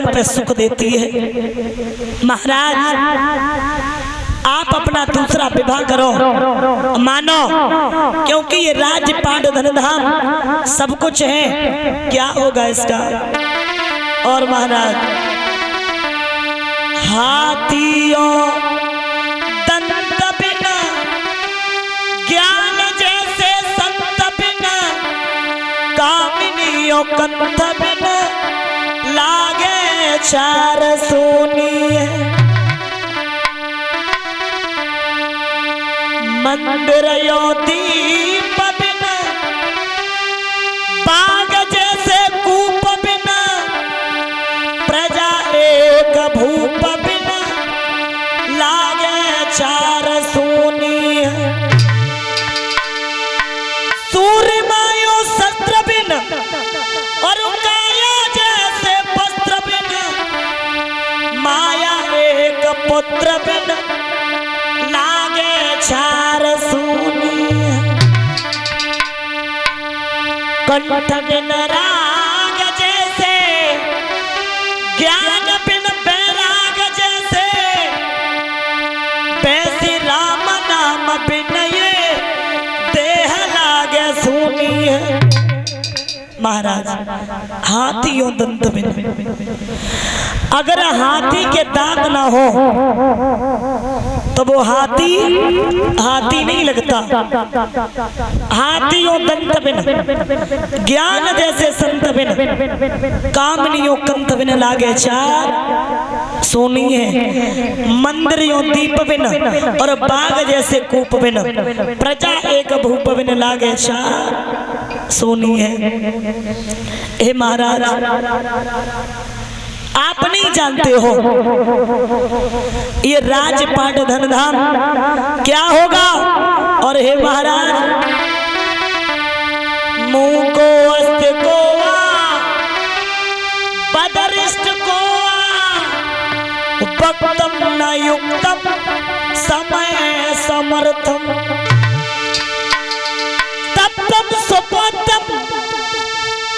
पे सुख देती है। महाराज आप अपना दूसरा विवाह करो, मानो, क्योंकि ये राज्य पाट धन धाम सब कुछ है, क्या होगा इसका। और महाराज हाथियों दंत बिना ज्ञान जैसे संत बिना कामिनियों कंठ बिना लागे चार सोनिए। मंदिर यो दीप बिना बाग जैसे कूप बिना प्रजा एक भूप बिना लागे चार सोनिए। सूर्य मायो शस्त्र बिना और काया जैसे वस्त्र बिना माया एक पुत्र बिना लागे चार सोनिए। कंठ बिन राग जैसे ज्ञान बिन बैराग जैसे वैसी राम नाम बिन ये देह लागे सोनिए। महाराज हाथियों दंत बिन, अगर हाथी के दांत ना हो तो वो हाथी नहीं लगता। हाथियों दंत बिन ज्ञान जैसे संत बिन कामनियों कंठ बिन लागे चार सोनिए। मंदिरियों दीप बिन और बाग जैसे कूप बिन प्रजा एक भूप बिन लागे चार सोनिए। हे महाराज आप नहीं जानते हो ये राजपाट धन धाम क्या होगा। और हे महाराज मुंह को अस्त को बदरिष्ट को वक्तम न युक्तम समय समर्थम तप्तम सुपोत्तम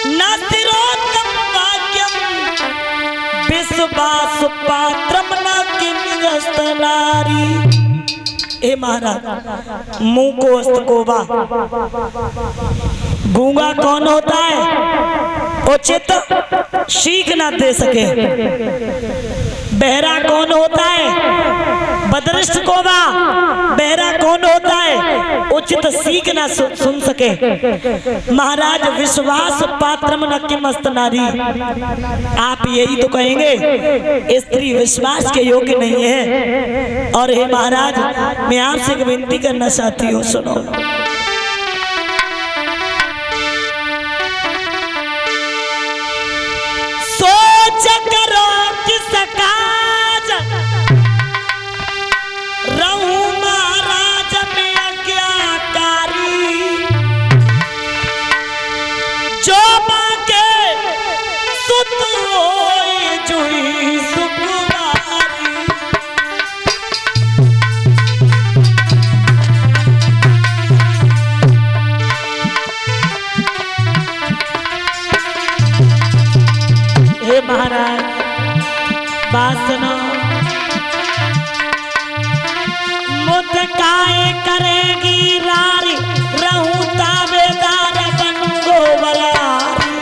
न तिरोत्तम वाक्यम विश्वास पात्रम न किंगस्त नारी। हे महाराज मुंह को अस्त कोबा, गूंगा कौन होता है उचित सीख ना दे सके। बहरा कौन होता है बदरिष्ट कोबा, बहरा कौन होता है उचित सीख ना सुन सके। महाराज विश्वास पात्रम न किमस्त नारी, आप यही तो कहेंगे स्त्री विश्वास के योग्य नहीं है। और हे महाराज मैं आपसे एक विनती करना चाहती हूँ, सुनो। सोच करो किस काज रहूं महाराज में आज्ञाकारी, जो बाके सुत होए जुई सुकुमारी। हे महाराज बात सुनो। मुझ काए करेगी रारी रहूं ताबेदार बनूंगो बरारी।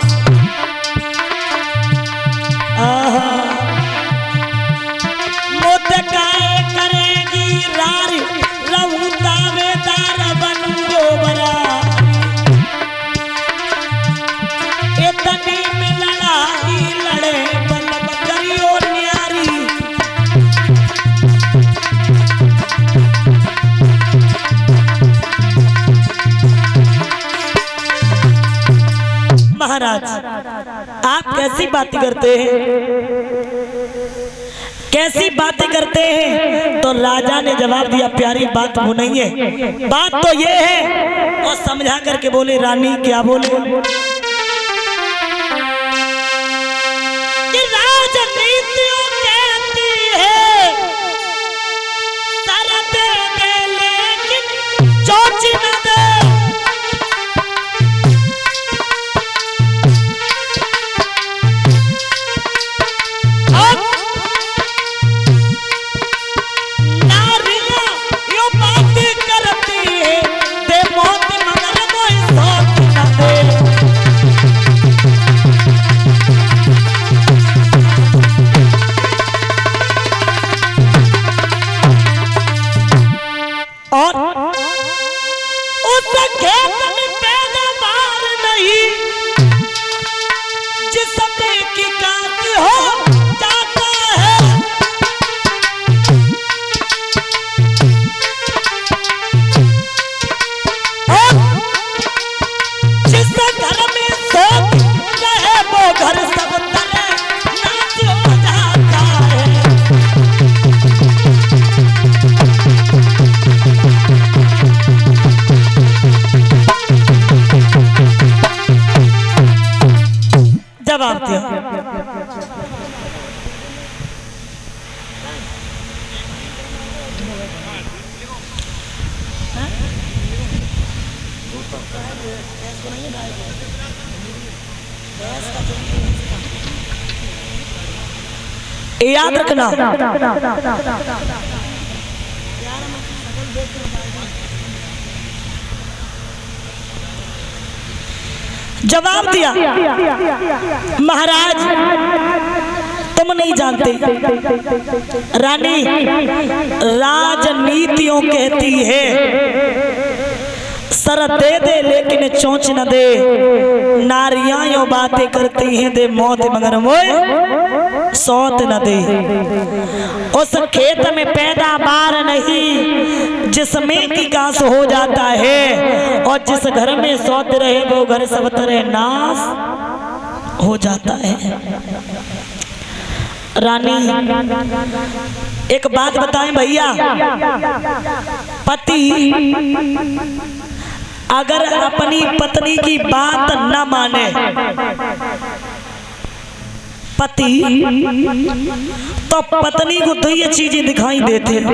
मुझ काए करेगी रारी रहूं ताबेदार बनूंगो बरारी। इतनी में लड़ाई लड़े बल बकरियों न्यारी। महाराज आप कैसी बातें करते हैं, कैसी बातें करते हैं। तो राजा ने जवाब दिया प्यारी बात वो नहीं है, बात तो ये है। और समझा करके बोले रानी क्या बोले कि राजनीतियों कहती है सर दे दे लेकिन चोच न दे। याद रखना। जवाब दिया, महाराज तुम नहीं जानते, रानी राजनीतियों कहती है सर दे दे लेकिन चोंच न दे, नारियां यो बातें करती हैं दे मौत मगर मोए सौत न दे। उस खेत में पैदावार नहीं जिसमें की घास हो जाता है, और जिस घर में सौत रहे वो घर सब तरह नाश हो जाता है। रानी एक बात बताएं भैया, पति अगर अपनी पत्नी की बात न माने, पति तो पत्नी को दो ये चीजें दिखाई देते हैं।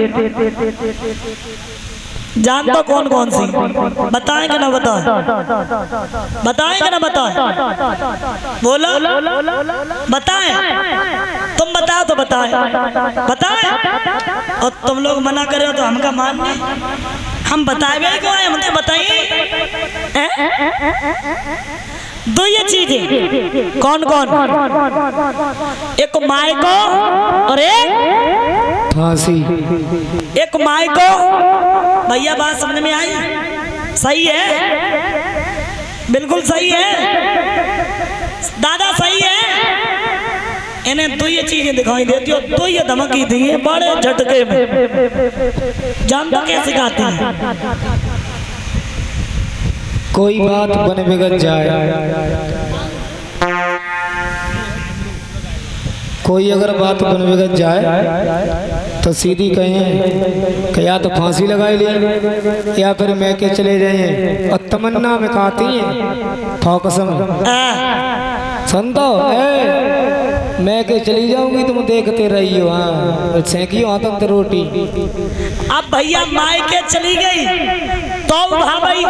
जानता कौन कौन सी? बताएंगे ना बताएं? बताएंगे ना बताएं? बोलो बताएं। तुम बताओ तो बताएं, बताएं। और तुम लोग मना करे हो तो हमका मान हम बताए क्यों आए? हम तो बताइए दो ये चीजें कौन कौन? एक माई को और एक फांसी। एक माई को, भैया बात समझ में आई? सही है, बिल्कुल सही है दादा, सही है। इन्हें दो ये चीजें दिखाई देती हो, दो ये धमकी दी है बड़े झटके में। जानता क्या सिखाती है? कोई बात बन बिगड़ जाए, कोई अगर बात बन बिगड़ जाए तो सीधी कहें कि या तो फांसी लगाई ले या फिर मैं के चले जाइए। और तमन्ना में कहती है फोकसम सुन दो, मैं के चली जाऊंगी तुम देखते रही हो। हाँ सेंकी आतंक रोटी। अब भैया माई के चली गई तो भाई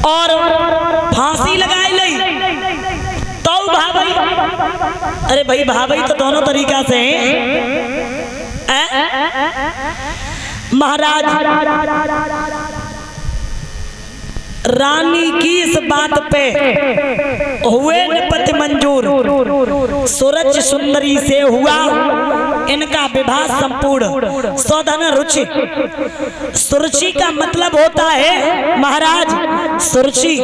और फांसी लगाई ली तो भाई। अरे भाई भाई तो दोनों तरीका से महाराज रानी की इस बात पे हुए निपति मंजूर, सूरज सुंदरी से हुआ इनका विवाह संपूर्ण। सौधन रुचि, सुरुचि का मतलब होता है महाराज सुरुचि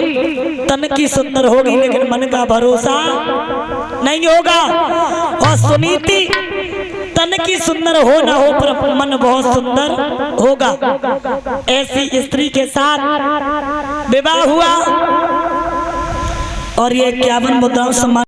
तन की सुंदर होगी लेकिन मन का भरोसा नहीं होगा। और सुनीति तन की सुंदर हो ना हो पर मन बहुत सुंदर होगा। ऐसी स्त्री के साथ विवाह हुआ और ये 51 मुद्राओं सम्मान